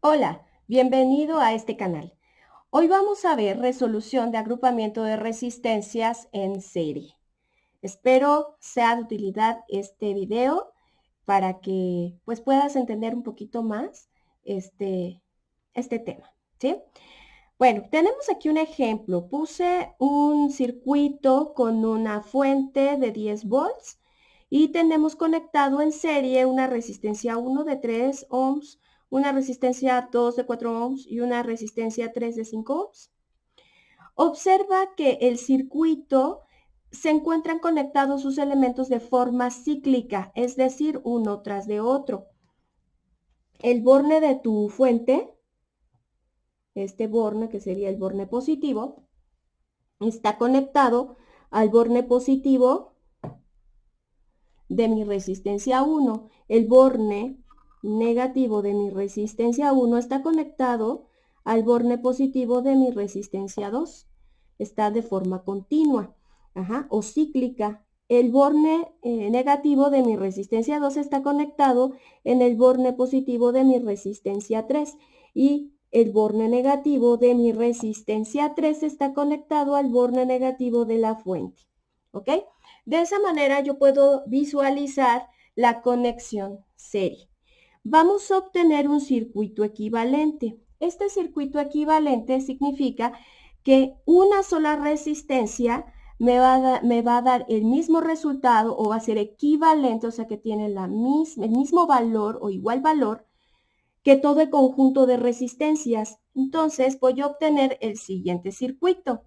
Hola, bienvenido a este canal. Hoy vamos a ver resolución de agrupamiento de resistencias en serie. Espero sea de utilidad este video para que pues puedas entender un poquito más este tema, ¿sí? Bueno, tenemos aquí un ejemplo. Puse un circuito con una fuente de 10 volts y tenemos conectado en serie una resistencia 1 de 3 ohms, una resistencia 2 de 4 ohms y una resistencia 3 de 5 ohms. Observa que el circuito se encuentran conectados sus elementos de forma cíclica, es decir, uno tras de otro. El borne de tu fuente, este borne que sería el borne positivo, está conectado al borne positivo de mi resistencia 1. El borne negativo de mi resistencia 1 está conectado al borne positivo de mi resistencia 2. Está de forma continua, o cíclica. El borne negativo de mi resistencia 2 está conectado en el borne positivo de mi resistencia 3 y el borne negativo de mi resistencia 3 está conectado al borne negativo de la fuente. ¿Ok? De esa manera yo puedo visualizar la conexión serie. Vamos a obtener un circuito equivalente. Este circuito equivalente significa que una sola resistencia me va a dar el mismo resultado o va a ser equivalente, o sea que tiene el mismo valor o igual valor que todo el conjunto de resistencias. Entonces voy a obtener el siguiente circuito.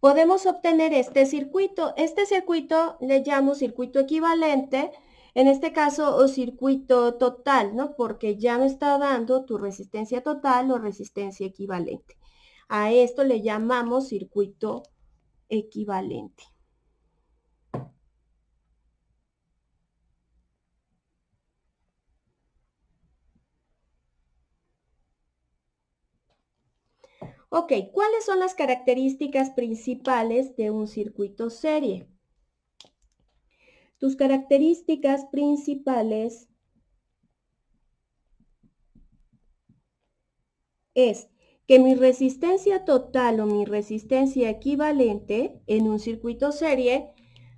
Podemos obtener este circuito. Este circuito le llamo circuito equivalente, en este caso o circuito total, ¿no? Porque ya me está dando tu resistencia total o resistencia equivalente. A esto le llamamos circuito equivalente. Ok, ¿cuáles son las características principales de un circuito serie? Tus características principales es que mi resistencia total o mi resistencia equivalente en un circuito serie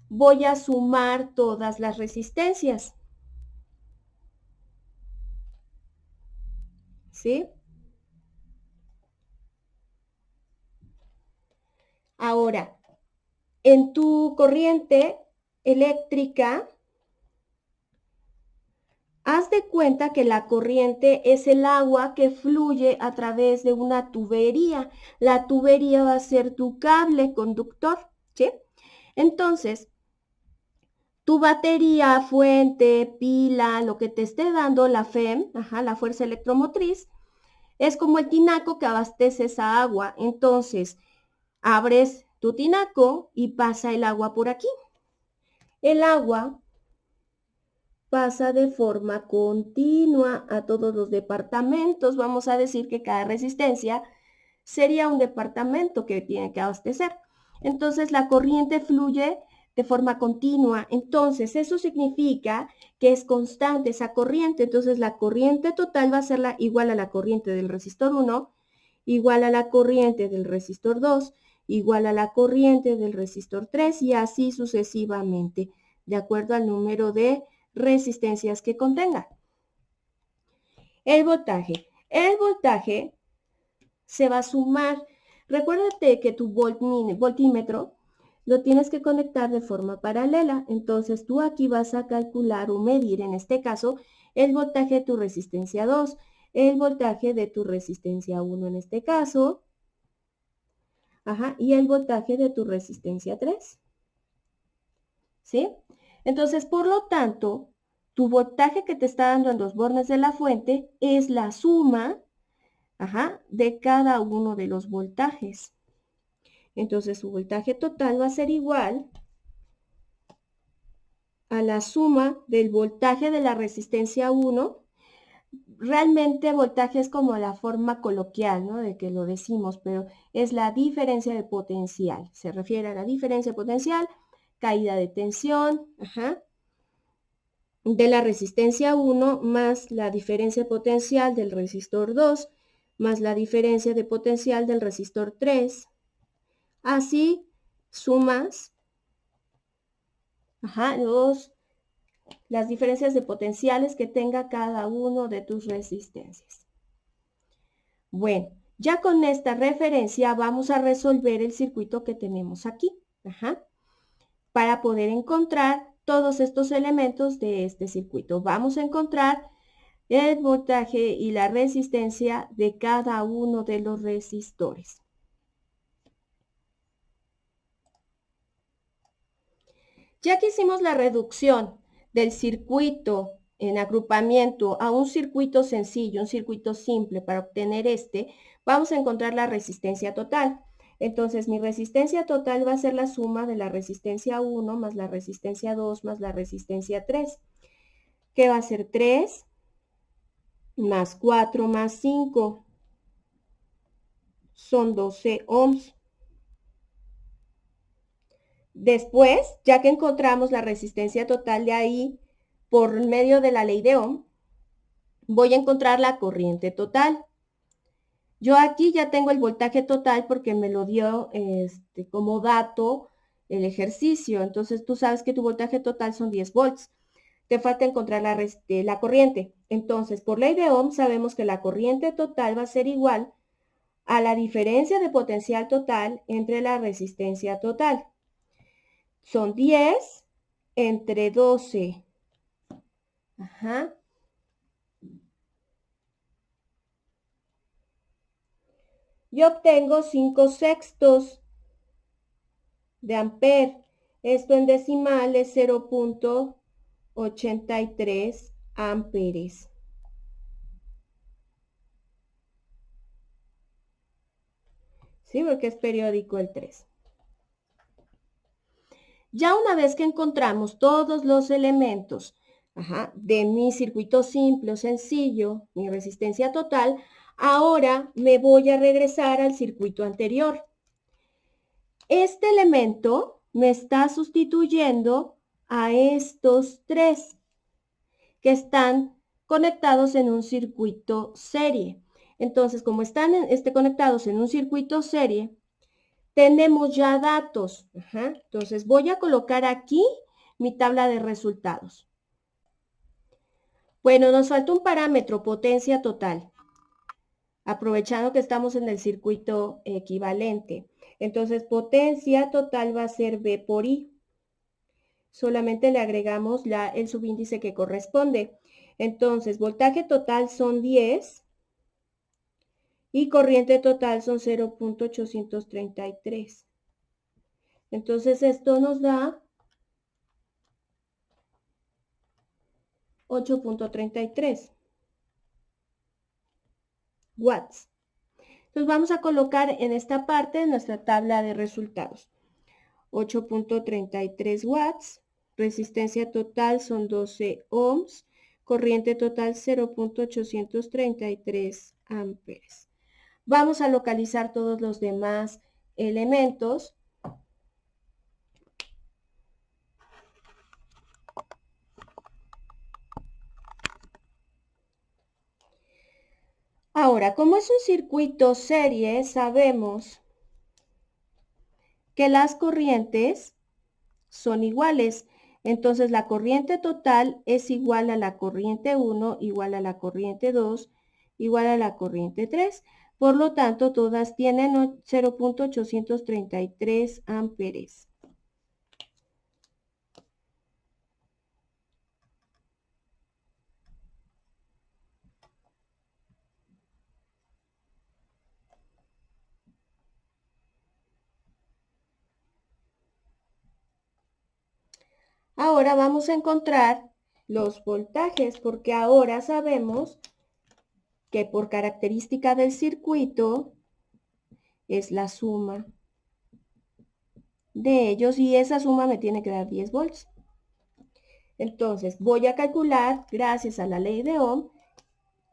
voy a sumar todas las resistencias, ¿sí? Ahora, en tu corriente eléctrica, haz de cuenta que la corriente es el agua que fluye a través de una tubería. La tubería va a ser tu cable conductor, ¿sí? Entonces, tu batería, fuente, pila, lo que te esté dando la FEM, la fuerza electromotriz, es como el tinaco que abastece esa agua. Entonces, abres tu tinaco y pasa el agua por aquí. El agua pasa de forma continua a todos los departamentos. Vamos a decir que cada resistencia sería un departamento que tiene que abastecer. Entonces la corriente fluye de forma continua. Entonces eso significa que es constante esa corriente. Entonces la corriente total va a ser igual a la corriente del resistor 1, igual a la corriente del resistor 2, igual a la corriente del resistor 3 y así sucesivamente, de acuerdo al número de resistencias que contenga. El voltaje. El voltaje se va a sumar. Recuérdate que tu voltímetro lo tienes que conectar de forma paralela. Entonces tú aquí vas a calcular o medir, en este caso, el voltaje de tu resistencia 2, el voltaje de tu resistencia 1 en este caso, y el voltaje de tu resistencia 3. ¿Sí? Entonces, por lo tanto, tu voltaje que te está dando en los bornes de la fuente es la suma, de cada uno de los voltajes. Entonces, su voltaje total va a ser igual a la suma del voltaje de la resistencia 1. Realmente voltaje es como la forma coloquial, ¿no? De que lo decimos, pero es la diferencia de potencial. Se refiere a la diferencia de potencial, caída de tensión, de la resistencia 1 más la diferencia potencial del resistor 2 más la diferencia de potencial del resistor 3. Así sumas las diferencias de potenciales que tenga cada uno de tus resistencias. Bueno, ya con esta referencia vamos a resolver el circuito que tenemos aquí, para poder encontrar todos estos elementos de este circuito. Vamos a encontrar el voltaje y la resistencia de cada uno de los resistores. Ya que hicimos la reducción del circuito en agrupamiento a un circuito sencillo, un circuito simple, para obtener vamos a encontrar la resistencia total. Entonces, mi resistencia total va a ser la suma de la resistencia 1 más la resistencia 2 más la resistencia 3, que va a ser 3 más 4 más 5, son 12 ohms. Después, ya que encontramos la resistencia total de ahí, por medio de la ley de Ohm, voy a encontrar la corriente total. Yo aquí ya tengo el voltaje total porque me lo dio como dato el ejercicio. Entonces tú sabes que tu voltaje total son 10 volts. Te falta encontrar la corriente. Entonces, por ley de Ohm sabemos que la corriente total va a ser igual a la diferencia de potencial total entre la resistencia total. Son 10 entre 12. Yo obtengo 5/6 de ampere. Esto en decimal es 0.83 amperes. ¿Sí? Porque es periódico el 3. Ya una vez que encontramos todos los elementos de mi circuito simple o sencillo, mi resistencia total, ahora me voy a regresar al circuito anterior. Este elemento me está sustituyendo a estos tres que están conectados en un circuito serie. Entonces, como están conectados en un circuito serie, tenemos ya datos. Entonces, voy a colocar aquí mi tabla de resultados. Bueno, nos falta un parámetro, potencia total. Aprovechando que estamos en el circuito equivalente. Entonces, potencia total va a ser V por I. Solamente le agregamos el subíndice que corresponde. Entonces, voltaje total son 10 y corriente total son 0.833. Entonces, esto nos da 8.33 watts. Entonces, vamos a colocar en esta parte nuestra tabla de resultados. 8.33 watts, resistencia total son 12 ohms, corriente total 0.833 amperes. Vamos a localizar todos los demás elementos. Ahora, como es un circuito serie, sabemos que las corrientes son iguales. Entonces, la corriente total es igual a la corriente 1, igual a la corriente 2, igual a la corriente 3. Por lo tanto, todas tienen 0.833 amperes. Ahora vamos a encontrar los voltajes, porque ahora sabemos que por característica del circuito es la suma de ellos y esa suma me tiene que dar 10 volts. Entonces voy a calcular, gracias a la ley de Ohm,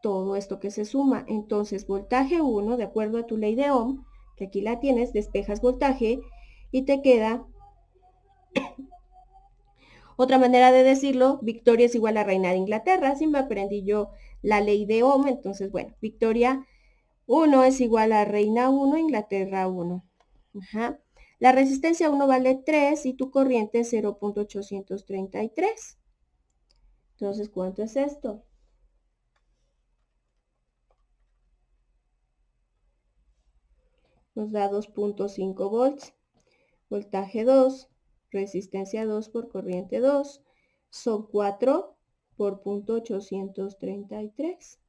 todo esto que se suma. Entonces voltaje 1, de acuerdo a tu ley de Ohm, que aquí la tienes, despejas voltaje y te queda Otra manera de decirlo, Victoria es igual a reina de Inglaterra. Así me aprendí yo la ley de Ohm. Entonces, bueno, Victoria 1 es igual a reina 1, Inglaterra 1. Ajá. La resistencia 1 vale 3 y tu corriente es 0.833. Entonces, ¿cuánto es esto? Nos da 2.5 volts. Voltaje 2, resistencia 2 por corriente 2, son 4 por 0.833.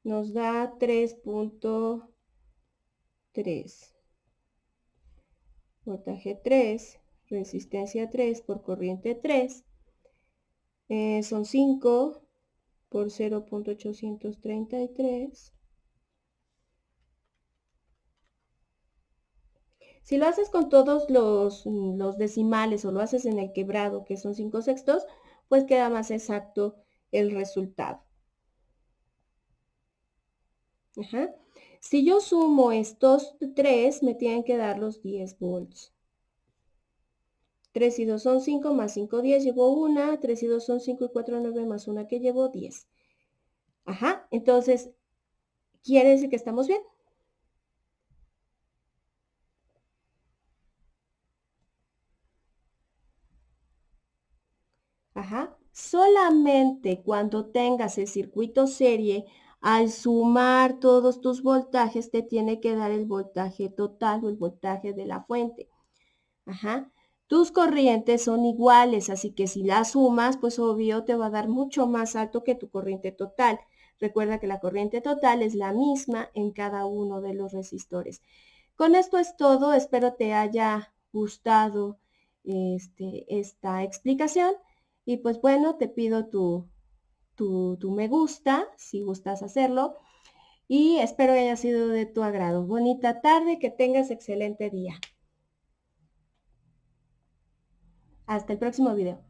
Nos da 3.3. Voltaje 3, resistencia 3 por corriente 3, son 5 por 0.833. Si lo haces con todos los decimales o lo haces en el quebrado, que son 5/6, pues queda más exacto el resultado. Ajá. Si yo sumo estos 3, me tienen que dar los 10 volts. 3 y 2 son 5, más 5, 10, llevo 1. 3 y 2 son 5 y 4, 9, más 1 que llevo 10. Ajá, entonces, ¿quiere decir que estamos bien? Ajá. Solamente cuando tengas el circuito serie, al sumar todos tus voltajes, te tiene que dar el voltaje total o el voltaje de la fuente. Ajá. Tus corrientes son iguales, así que si las sumas, pues obvio te va a dar mucho más alto que tu corriente total. Recuerda que la corriente total es la misma en cada uno de los resistores. Con esto es todo. Espero te haya gustado esta explicación. Y pues bueno, te pido tu me gusta, si gustas hacerlo. Y espero que haya sido de tu agrado. Bonita tarde, que tengas excelente día. Hasta el próximo video.